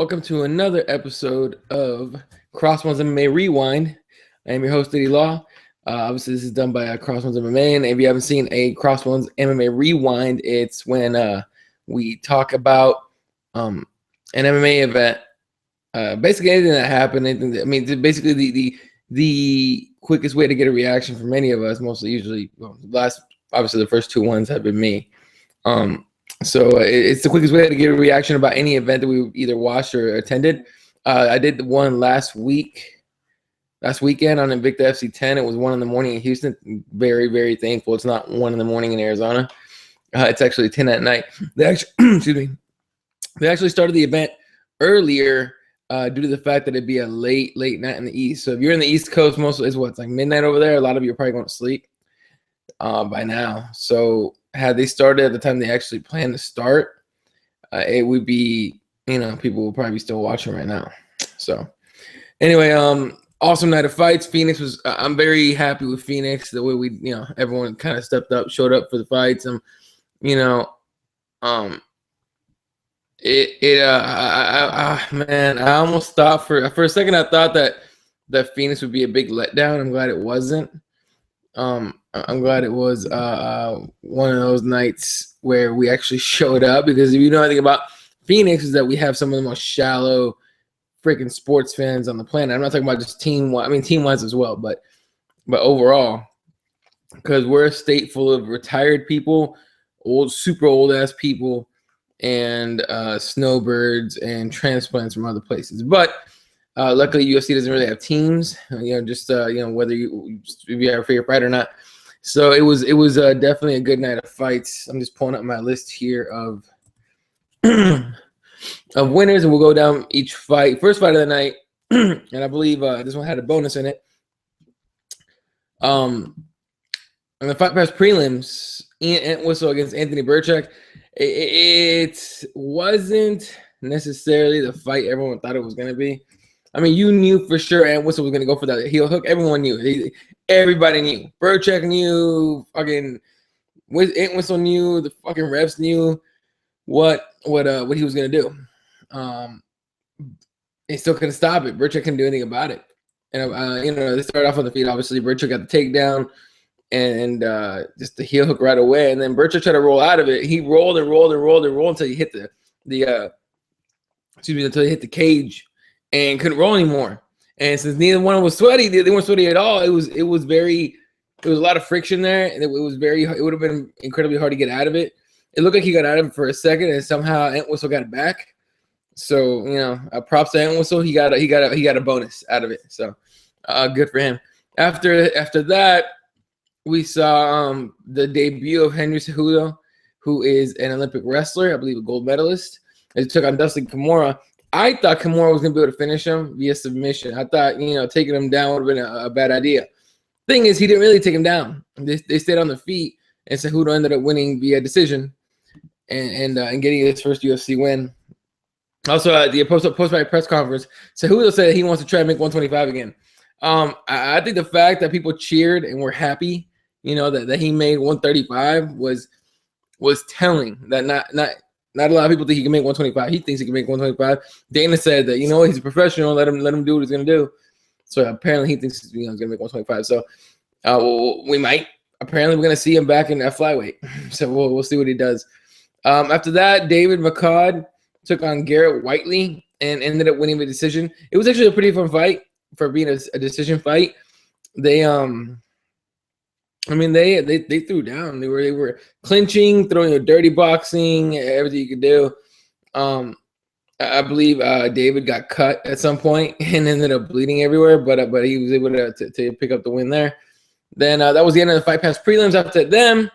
Welcome to another episode of CrossBonesMMA Rewind. I am your host, Diddy Law. Obviously, this is done by CrossBonesMMA, and if you haven't seen a CrossBonesMMA Rewind, it's when we talk about an MMA event, basically anything that happened. Basically the quickest way to get a reaction from any of us. Obviously, the first two ones have been me. So it's the quickest way to get a reaction about any event that we either watched or attended. I did the one last weekend on Invicta FC 10. It was 1 in the morning in Houston. Very, very thankful it's not 1 in the morning in Arizona. It's actually 10 at night. They actually, They actually started the event earlier due to the fact that it'd be a late night in the East. So if you're in the East Coast, it's like midnight over there. A lot of you are probably going to sleep by now. So had they started at the time they actually planned to start, it would be, people will probably be still watching right now. So anyway, awesome night of fights. Phoenix was, I'm very happy with Phoenix. The way everyone kind of stepped up, showed up for the fights. Man, I almost thought for a second, I thought that Phoenix would be a big letdown. I'm glad it wasn't. I'm glad it was one of those nights where we actually showed up, because if you know anything about Phoenix, is that we have some of the most shallow freaking sports fans on the planet. I'm not talking about just team-wise as well, but overall, because we're a state full of retired people, super old ass people, and snowbirds and transplants from other places. But luckily, UFC doesn't really have teams. Whether if you have a favorite fight or not. So it was definitely a good night of fights. I'm just pulling up my list here of of winners, and we'll go down each fight. First fight of the night, and I believe this one had a bonus in it. On the Fight Pass prelims, Ian Entwistle against Anthony Burchak. It wasn't necessarily the fight everyone thought it was going to be. I mean, you knew for sure Entwistle was going to go for that heel hook. Everyone knew. Everybody knew. Burchak knew. Fucking Entwistle knew. The fucking refs knew what he was going to do. He still couldn't stop it. Burchak couldn't do anything about it. And they started off on the feet. Obviously, Burchak got the takedown and just the heel hook right away. And then Burchak tried to roll out of it. He rolled until he hit until he hit the cage and couldn't roll anymore. And since neither one was sweaty, they weren't sweaty at all. It was a lot of friction there, and it would have been incredibly hard to get out of it. It looked like he got out of it for a second, and somehow Entwistle got it back. So props to Entwistle. He got a bonus out of it. So good for him. After that, we saw the debut of Henry Cejudo, who is an Olympic wrestler, I believe a gold medalist. He took on Dustin Kimura. I thought Kimura was going to be able to finish him via submission. I thought, taking him down would have been a bad idea. Thing is, he didn't really take him down. They stayed on the feet, and Cejudo ended up winning via decision and getting his first UFC win. Also, at the post-fight press conference, Cejudo said he wants to try to make 125 again. I think the fact that people cheered and were happy, that he made 135 was telling. That not a lot of people think he can make 125. He thinks he can make 125. Dana said that, he's a professional. Let him do what he's gonna do. So apparently he thinks he's gonna make 125. So we might. Apparently we're gonna see him back in that flyweight. So we'll see what he does. After that, David McCall took on Garrett Whiteley and ended up winning the decision. It was actually a pretty fun fight for being a decision fight. They they threw down. They were clinching, throwing dirty boxing, everything you could do. I believe David got cut at some point and ended up bleeding everywhere, but he was able to pick up the win there. Then that was the end of the Fight Pass prelims. After them,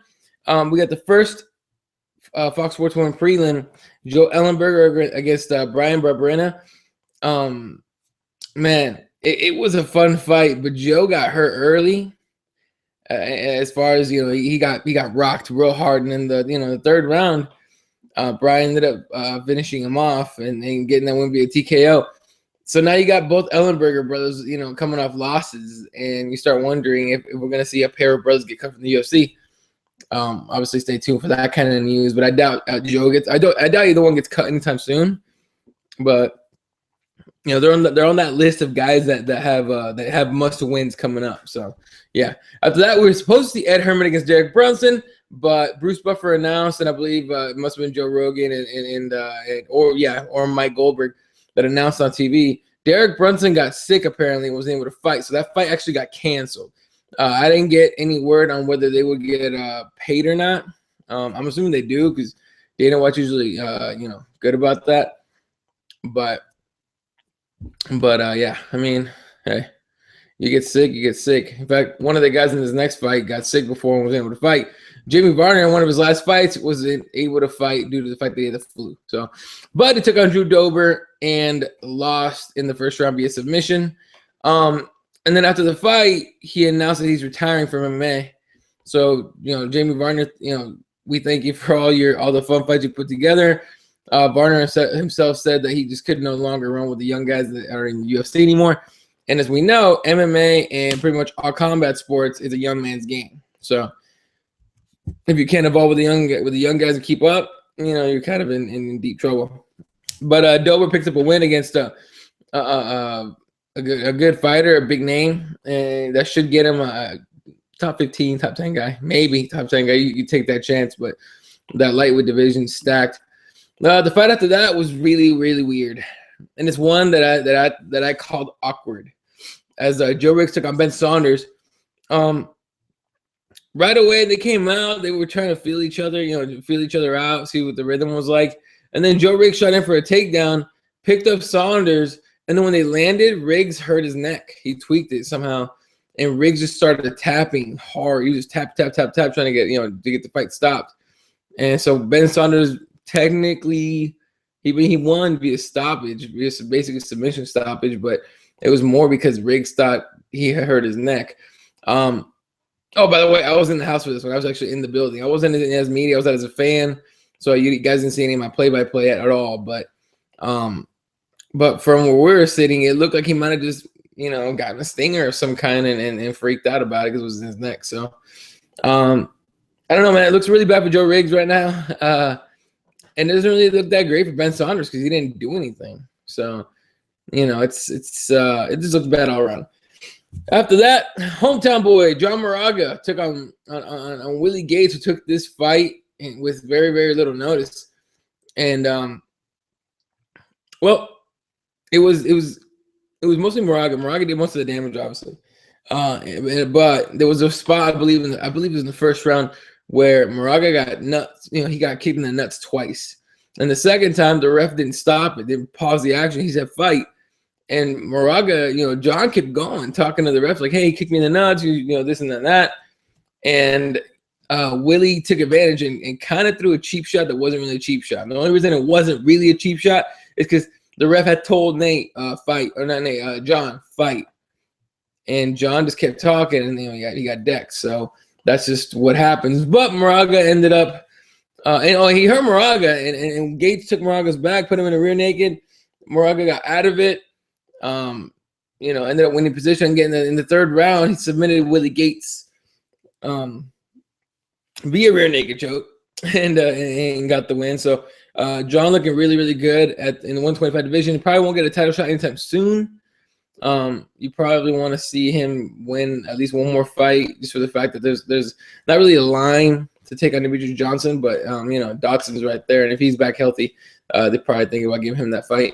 we got the first Fox Sports 1 prelim, Joe Ellenberger against Brian Barberena. Man, it was a fun fight, but Joe got hurt early. As far as he got rocked real hard, and in the third round, Brian ended up finishing him off and getting that win via TKO. So now you got both Ellenberger brothers, coming off losses, and you start wondering if we're gonna see a pair of brothers get cut from the UFC. Obviously, stay tuned for that kind of news. But I doubt Joe gets. I doubt either one gets cut anytime soon. But you know, they're on that list of guys that have must wins coming up. So yeah. After that, we were supposed to see Ed Herman against Derek Brunson, but Bruce Buffer announced, and I believe it must have been Joe Rogan or Mike Goldberg that announced on TV. Derek Brunson got sick apparently and wasn't able to fight, so that fight actually got canceled. I didn't get any word on whether they would get paid or not. I'm assuming they do because Dana White's usually good about that. But yeah, I mean, hey, you get sick, you get sick. In fact, one of the guys in his next fight got sick before and was able to fight. Jimmy Varner in one of his last fights wasn't able to fight due to the fact that he had the flu. So, but he took on Drew Dober and lost in the first round via submission. And then after the fight, he announced that he's retiring from MMA. So, Jamie Varner, we thank you for all the fun fights you put together. Varner himself said that he just could no longer run with the young guys that are in the UFC anymore. And as we know, MMA and pretty much all combat sports is a young man's game. So if you can't evolve with the young guys and keep up, you're kind of in deep trouble. But Dober picks up a win against a good fighter, a big name, and that should get him a top 15, top 10 guy, maybe top 10 guy. You take that chance, but that lightweight division stacked. The fight after that was really, really weird, and it's one that I called awkward, as Joe Riggs took on Ben Saunders. Right away they came out, they were trying to feel each other out, see what the rhythm was like, and then Joe Riggs shot in for a takedown, picked up Saunders, and then when they landed, Riggs hurt his neck. He tweaked it somehow, and Riggs just started tapping hard. He was just tap, trying to get the fight stopped. And so Ben Saunders technically he won via stoppage, via basically submission stoppage, but it was more because Riggs thought he had hurt his neck. Oh, by the way, I was in the house for this one. I was actually in the building. I wasn't in as media. I was out as a fan, so you guys didn't see any of my play-by-play at all. But from where we were sitting, it looked like he might have just gotten a stinger of some kind and freaked out about it because it was in his neck. So I don't know, man. It looks really bad for Joe Riggs right now. And it doesn't really look that great for Ben Saunders because he didn't do anything. So, it just looks bad all around. After that, hometown boy John Moraga took on Willie Gates, who took this fight with very, very little notice. And it was mostly Moraga. Moraga did most of the damage, obviously. But there was a spot I believe it was in the first round where Moraga got nuts. He got kicked in the nuts twice. And the second time, the ref didn't stop it, didn't pause the action. He said, fight. And Moraga, John kept going, talking to the ref, like, hey, kick me in the nuts, this and that. And Willie took advantage and kind of threw a cheap shot that wasn't really a cheap shot. And the only reason it wasn't really a cheap shot is because the ref had told John, fight. And John just kept talking, and he got decked. So that's just what happens. But Moraga ended up, he hurt Moraga, and Gates took Moraga's back, put him in a rear naked. Moraga got out of it. Ended up winning position. Getting in the third round, he submitted Willie Gates via rear naked choke and got the win. So John looking really, really good in the 125 division. He probably won't get a title shot anytime soon. You probably want to see him win at least one more fight, just for the fact that there's not really a line to take on Demetrius Johnson, but Dotson's right there, and if he's back healthy, they probably think about giving him that fight.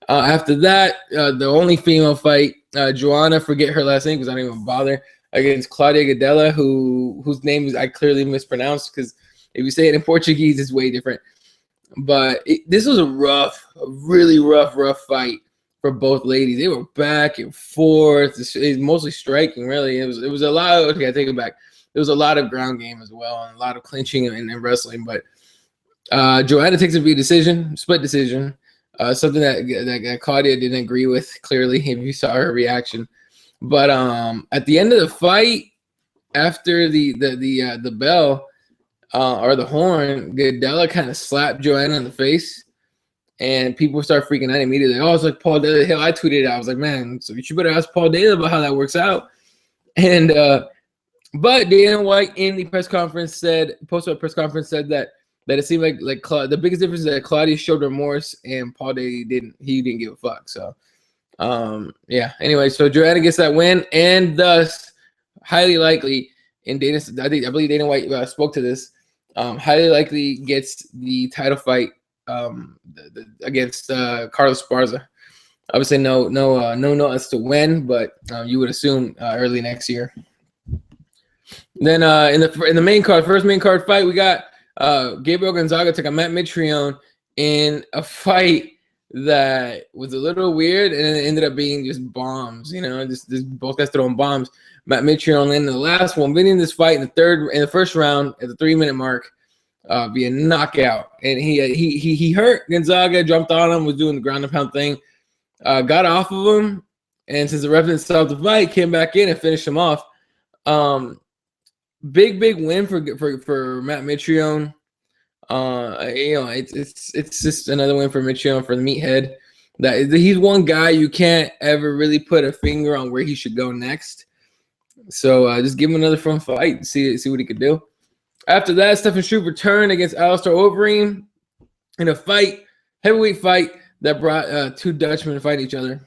After that, the only female fight, Joanna, forget her last name because I don't even bother, against Claudia Gadelha, whose name I clearly mispronounced because if you say it in Portuguese, it's way different. But this was a really rough fight for both ladies. They were back and forth. It's mostly striking, really. It was a lot. Okay, I take it back. There was a lot of ground game as well, and a lot of clinching and wrestling. But Joanna takes it via decision, split decision. Something that Claudia didn't agree with, clearly, if you saw her reaction. But at the end of the fight, after the bell or the horn, Gadelha kind of slapped Joanna in the face, and people start freaking out immediately. Oh, it's like Paul Daly. Hell, I tweeted it out. I was like, man, so you better ask Paul Daly about how that works out. And but Dana White in the press conference post-up press conference said that it seemed like the biggest difference is that Claudia showed remorse and Paul Daly didn't. He didn't give a fuck. So Yeah. Anyway, so Joanna gets that win, and thus highly likely in Dana. I believe Dana White spoke to this. Highly likely gets the title fight against Carlos Esparza. Obviously, no as to when, but you would assume early next year. Then in the main card, first main card fight, we got Gabriel Gonzaga took on Matt Mitrione in a fight that was a little weird, and it ended up being just bombs. You know, just both guys throwing bombs. Matt Mitrione in the last one, winning this fight in the first round at the 3-minute mark via knockout, and he hurt Gonzaga, jumped on him, was doing the ground and pound thing, got off of him, and since the ref didn't stop the fight, came back in and finished him off. Big win for Matt Mitrione. You know, it's just another win for Mitrione, for the meathead. That he's one guy you can't ever really put a finger on where he should go next. So just give him another fun fight, see what he could do. After that, Stephen Struve returned against Alistair Overeem in a heavyweight fight that brought two Dutchmen to fight each other.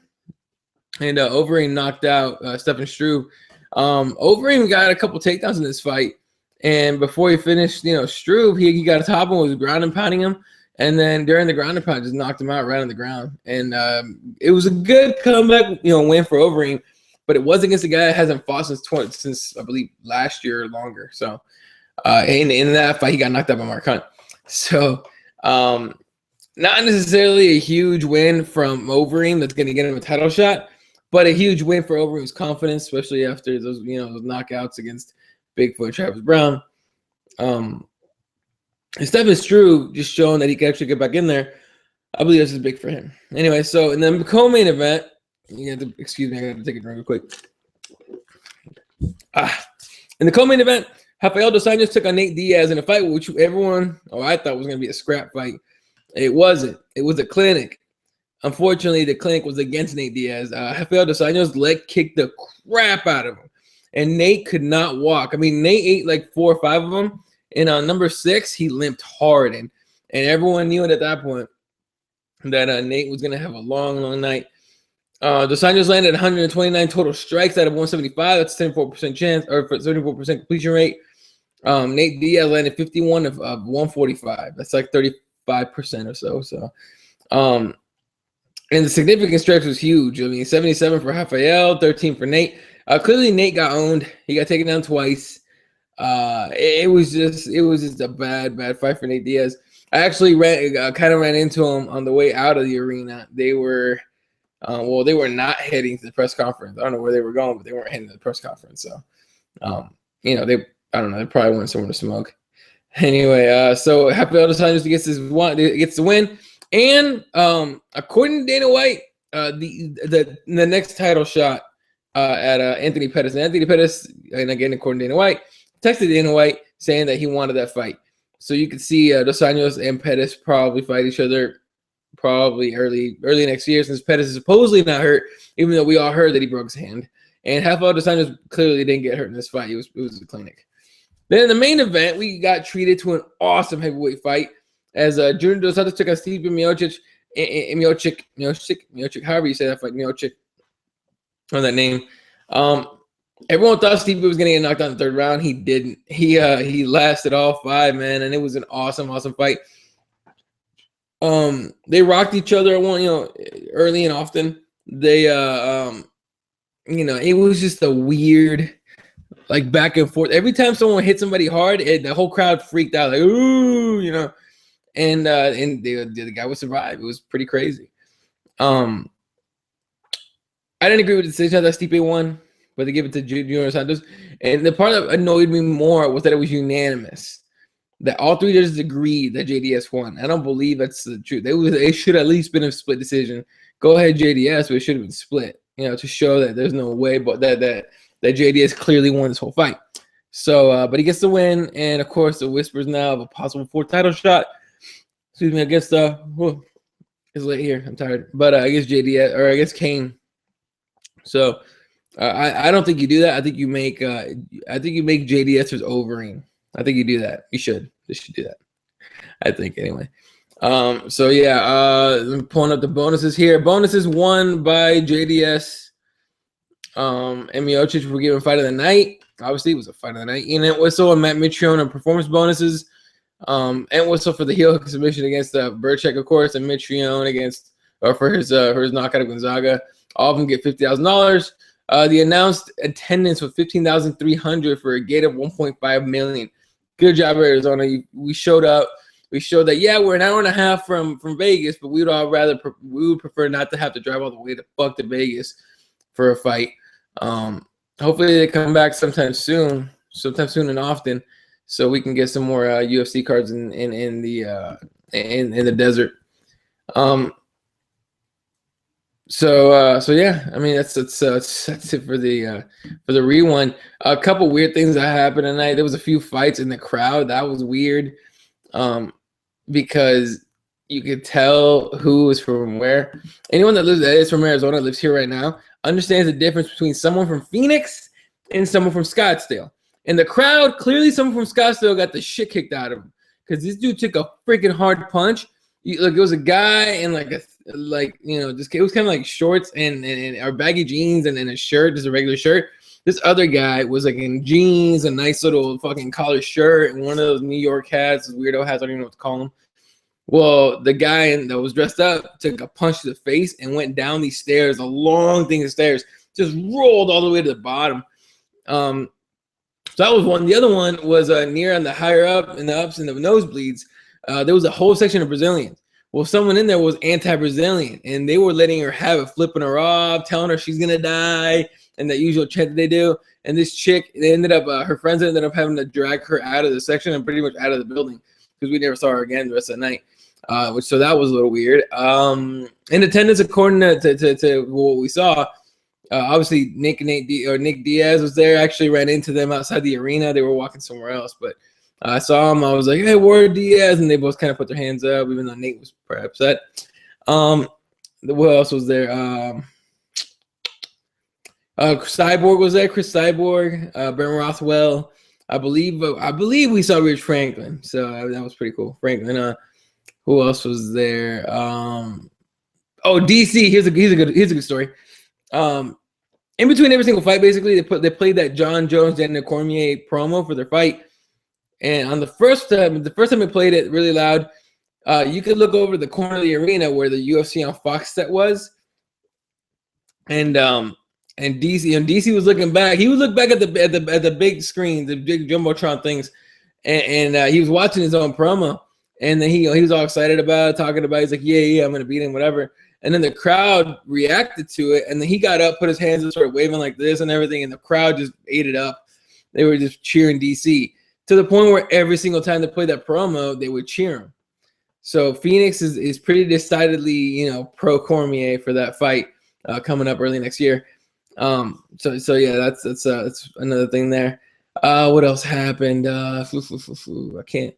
And Overeem knocked out Stephen Struve. Overeem got a couple takedowns in this fight, and before he finished, you know, Struve, he got a top and was ground and pounding him, and then during the ground and pound, just knocked him out right on the ground. And it was a good comeback, you know, win for Overeem, but it was against a guy that hasn't fought since I believe last year or longer. So in that fight, he got knocked out by Mark Hunt. So not necessarily a huge win from Overeem that's going to get him a title shot, but a huge win for Overeem's confidence, especially after those knockouts against Bigfoot, Travis Brown. And Stephen Struve just showing that he can actually get back in there. I believe this is big for him. Anyway, so in the co-main event, excuse me, I got to take a drink real quick. In the co-main event, Rafael dos Anjos took on Nate Diaz in a fight which I thought was going to be a scrap fight. It wasn't. It was a clinic. Unfortunately, the clinic was against Nate Diaz. Rafael dos Anjos leg kicked the crap out of him, and Nate could not walk. I mean, Nate ate like 4 or 5 of them, and on number 6, he limped hard, and everyone knew it at that point that Nate was going to have a long night. Dos Anjos landed 129 total strikes out of 175. That's 74% chance, or 74% completion rate. Nate Diaz landed 51 of 145. That's like 35% or so. So, and the significant stretch was huge. I mean, 77 for Rafael, 13 for Nate. Clearly, Nate got owned. He got taken down twice. It was just a bad fight for Nate Diaz. I actually kind of ran into him on the way out of the arena. They were, they were not heading to the press conference. I don't know where they were going, but they weren't heading to the press conference. So, I don't know. They probably went somewhere to smoke. Anyway, so Rafael dos Anjos gets the win. And according to Dana White, the next title shot at Anthony Pettis. And Anthony Pettis, and again, according to Dana White, texted Dana White saying that he wanted that fight. So you could see dos Anjos and Pettis probably fight each other probably early next year, since Pettis is supposedly not hurt, even though we all heard that he broke his hand. And Rafael dos Anjos clearly didn't get hurt in this fight. It was a clinic. Then in the main event, we got treated to an awesome heavyweight fight as Junior Dos Santos took on Steve Miocic, however you say that fight, Miocic, on that name. Everyone thought Steve was going to get knocked out in the 3rd round. He didn't. He lasted all 5, man, and it was an awesome fight. They rocked each other early and often. They it was just a weird, like, back and forth. Every time someone hit somebody hard, the whole crowd freaked out, like, ooh, and the guy would survive. It was pretty crazy. I didn't agree with the decision that Stipe won, but they gave it to Junior Dos Santos. And the part that annoyed me more was that it was unanimous, that all 3 judges agreed that JDS won. I don't believe that's the truth. It should at least been a split decision. Go ahead, JDS, but it should have been split, to show that there's no way, but that JDS clearly won this whole fight. So, but he gets the win, and of course, the whispers now of a possible 4th title shot. Excuse me, I guess it's late here. I'm tired, but I guess JDS, or I guess Kane. So I don't think you do that. I think you make JDS versus Overeem. I think you do that. You should. They should do that. I think anyway. So yeah, I'm pulling up the bonuses here. Bonuses won by JDS. Miocic for giving fight of the night. Obviously, it was a fight of the night. Ian Whistle and Matt Mitrione on performance bonuses. And Whistle for the heel hook submission against Burchek, of course, and Mitrione against for his knockout of Gonzaga. All of them get $50,000. The announced attendance was 15,300 for a gate of 1.5 million. Good job, Arizona. We showed up. We showed that we're an hour and a half from Vegas, but we would prefer not to have to drive all the way to Vegas for a fight. Hopefully they come back sometime soon and often, so we can get some more UFC cards in the desert. So yeah, I mean that's it for the Rewing. A couple weird things that happened tonight. There was a few fights in the crowd that was weird, because you could tell who is from where. Anyone that is from Arizona, lives here right now, understands the difference between someone from Phoenix and someone from Scottsdale. In the crowd, clearly someone from Scottsdale got the shit kicked out of him because this dude took a freaking hard punch. Look, it was a guy in it was kind of like shorts and or baggy jeans and a shirt, just a regular shirt. This other guy was like in jeans, a nice little fucking collar shirt, and one of those New York hats, those weirdo hats, I don't even know what to call them. Well, the guy that was dressed up took a punch to the face and went down these stairs, a long thing of stairs, just rolled all the way to the bottom. So that was one. The other one was near on the higher up in the ups and the nosebleeds. There was a whole section of Brazilians. Well, someone in there was anti-Brazilian, and they were letting her have it, flipping her off, telling her she's gonna die, and that usual chant that they do. And this chick, her friends ended up having to drag her out of the section and pretty much out of the building because we never saw her again the rest of the night. So that was a little weird. In attendance, according to what we saw, obviously Nick Diaz was there. I actually ran into them outside the arena. They were walking somewhere else, but I saw him. I was like, "Hey, where's Diaz?" And they both kind of put their hands up, even though Nate was pretty upset. What else was there? Cyborg was there. Chris Cyborg, Brent Rothwell. I believe we saw Rich Franklin. So that was pretty cool. Franklin. Who else was there? DC. Here's a good story. In between every single fight, basically they played that John Jones Daniel Cormier promo for their fight. And on the first time they played it really loud, you could look over the corner of the arena where the UFC on Fox set was, and DC was looking back. He would look back at the big screen, the big jumbotron things, and he was watching his own promo, and then he was all excited about it, talking about it. He's like, yeah, I'm gonna beat him, whatever. And then the crowd reacted to it, and then he got up, put his hands and started waving like this and everything, and the crowd just ate it up. They were just cheering DC. To the point where every single time they played that promo, they would cheer him. So Phoenix is pretty decidedly, pro Cormier for that fight coming up early next year. So yeah, that's another thing there. What else happened? I can't.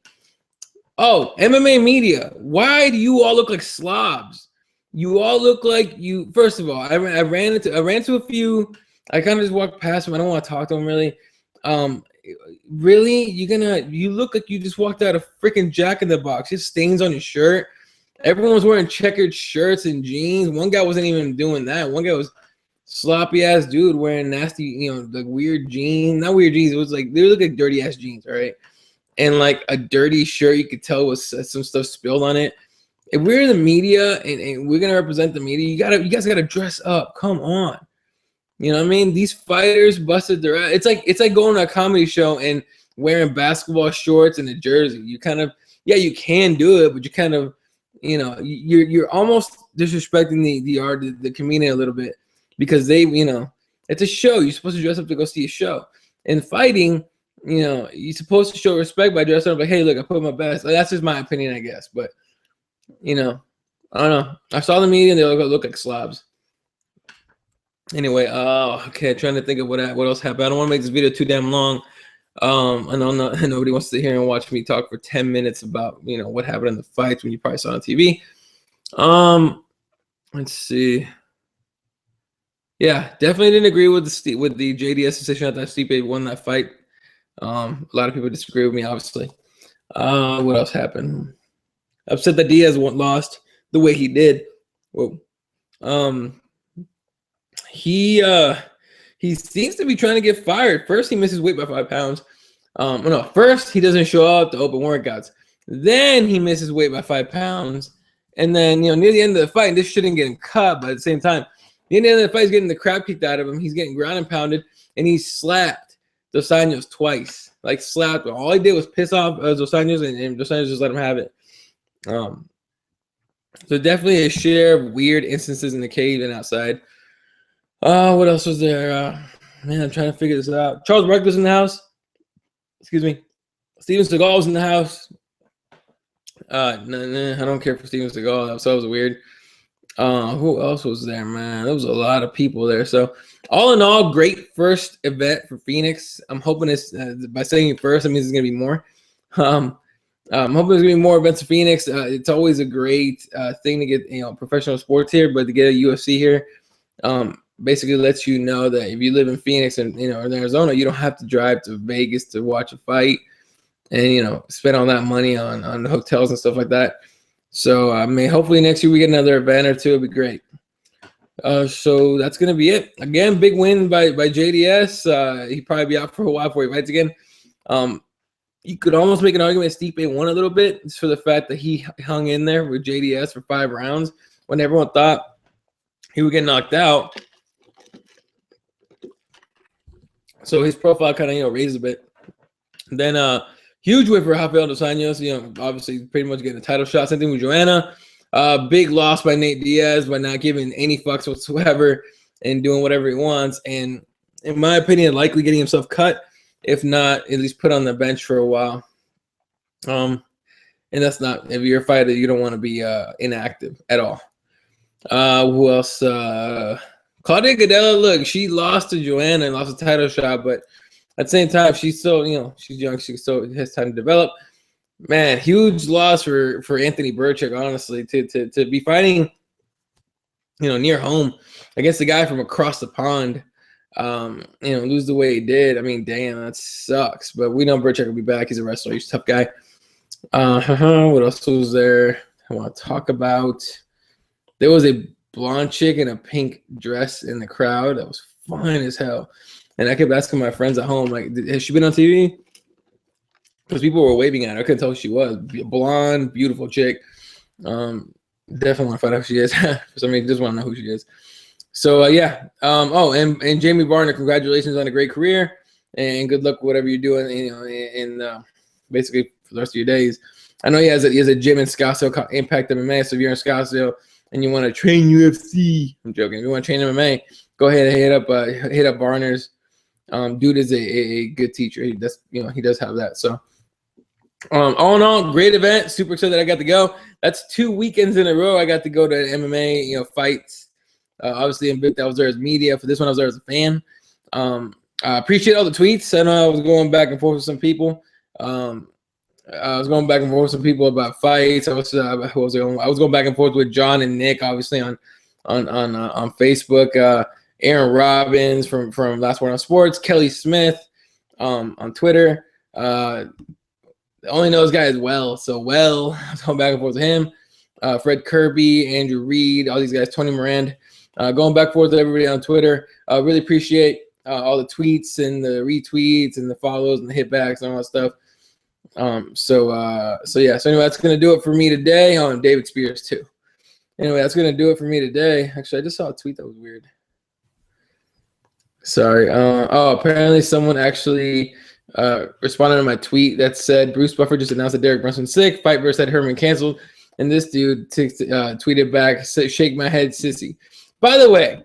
Oh, MMA media. Why do you all look like slobs? You all look like you. First of all, I ran into a few. I kind of just walked past them. I don't want to talk to them really. Really, you look like you just walked out of freaking Jack in the Box. Just stains on your shirt. Everyone was wearing checkered shirts and jeans. One guy wasn't even doing that. One guy was sloppy ass dude wearing nasty, like weird jeans. Not weird jeans. It was like they look like dirty ass jeans, all right? And like a dirty shirt, you could tell was some stuff spilled on it. If we're in the media and we're gonna represent the media, you guys gotta dress up. Come on. You know what I mean? These fighters busted their ass. It's like going to a comedy show and wearing basketball shorts and a jersey. You kind of, you can do it, but you kind of, you're almost disrespecting the art, the community a little bit because they, it's a show. You're supposed to dress up to go see a show. In fighting, you're supposed to show respect by dressing up like, hey, look, I put my best. That's just my opinion, I guess. But, I don't know. I saw the media and they look like slobs. Anyway, okay, trying to think of what else happened. I don't want to make this video too damn long. I know nobody wants to hear and watch me talk for 10 minutes about what happened in the fights when you probably saw it on TV. Let's see. Yeah, definitely didn't agree with the JDS decision that Stipe won that fight. A lot of people disagree with me, obviously. What else happened? Upset that Diaz lost the way he did. Whoa. He seems to be trying to get fired. First, he misses weight by 5 pounds. No, first he doesn't show up to open workouts. Then he misses weight by 5 pounds. And then, near the end of the fight, this shouldn't get him cut, but at the same time, the end of the fight, he's getting the crap kicked out of him. He's getting ground and pounded, and he slapped Dos Anjos twice. Like, slapped him. All he did was piss off Dos Anjos, and Dos Anjos just let him have it. So definitely a share of weird instances in the cage and outside. What else was there? Man, I'm trying to figure this out. Charles Barkley's in the house. Excuse me. Steven Seagal's in the house. I don't care for Steven Seagal. That was weird. Who else was there, man? There was a lot of people there. So all in all, great first event for Phoenix. I'm hoping it's by saying first, that means it's gonna be more. I'm hoping there's gonna be more events in Phoenix. It's always a great thing to get professional sports here, but to get a UFC here, basically lets you know that if you live in Phoenix and in Arizona, you don't have to drive to Vegas to watch a fight and spend all that money on hotels and stuff like that. So I mean, hopefully next year we get another event or two. It'd be great. So that's gonna be it. Again, big win by JDS. He'd probably be out for a while before he fights again. You could almost make an argument Stipe won a little bit just for the fact that he hung in there with JDS for 5 rounds when everyone thought he would get knocked out. So his profile kind of raised a bit. Then huge win for Rafael Dos Anjos. Obviously pretty much getting a title shot. Same thing with Joanna. Big loss by Nate Diaz by not giving any fucks whatsoever and doing whatever he wants. And in my opinion, likely getting himself cut, if not at least put on the bench for a while. And that's not, if you're a fighter, you don't want to be inactive at all. Who else? Claudia Gadelha, look, she lost to Joanna and lost a title shot, but at the same time, she's still, she's young. She still has time to develop. Man, huge loss for Anthony Burchak, honestly, to be fighting, near home against a guy from across the pond, lose the way he did. I mean, damn, that sucks. But we know Burchak will be back. He's a wrestler. He's a tough guy. What else was there I want to talk about? There was a blonde chick in a pink dress in the crowd that was fine as hell. And I kept asking my friends at home, like, has she been on TV? Because people were waving at her. I couldn't tell who she was. Blonde, beautiful chick. Definitely want to find out who she is. For some reason, just want to know who she is. So, yeah. And Jamie Varner, congratulations on a great career. And good luck with whatever you're doing, in basically for the rest of your days. I know he has a gym in Scottsdale called Impact MMA. So if you're in Scottsdale and you want to train UFC, I'm joking. If you want to train MMA, go ahead and hit up Varner's. Dude is a good teacher. He does have that. So all in all, great event. Super excited that I got to go. That's 2 weekends in a row I got to go to MMA fights. Obviously in Vic, I was there as media. For this one, I was there as a fan. I appreciate all the tweets. I know I was going back and forth with some people. I was going back and forth with some people about fights. I was going back and forth with John and Nick, obviously on Facebook. Aaron Robbins from Last Word on Sports, Kelly Smith on Twitter. Only knows guys well. So I was going back and forth with him. Fred Kirby, Andrew Reed, all these guys, Tony Moran, going back and forth with everybody on Twitter. Really appreciate all the tweets and the retweets and the follows and the hitbacks and all that stuff. So anyway, that's going to do it for me today. On David Spears too. Anyway, that's going to do it for me today. Actually, I just saw a tweet that was weird. Sorry. Apparently someone actually responded to my tweet that said Bruce Buffer just announced that Derek Brunson's sick. Fight versus Ed Herman canceled. And this dude tweeted back, shake my head, sissy. By the way,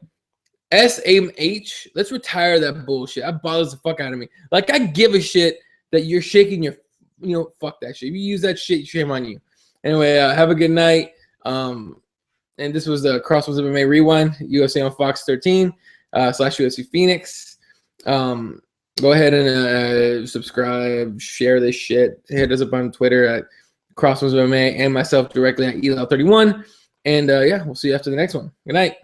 SMH, let's retire that bullshit. That bothers the fuck out of me. Like, I give a shit that you're shaking your, fuck that shit. If you use that shit, shame on you. Anyway, have a good night. And this was the CrossBonesMMA Rewind, UFC on Fox 13 / UFC Phoenix. Go ahead and subscribe, share this shit. Hit us up on Twitter at CrossBonesMMA and myself directly at ELL31. And we'll see you after the next one. Good night.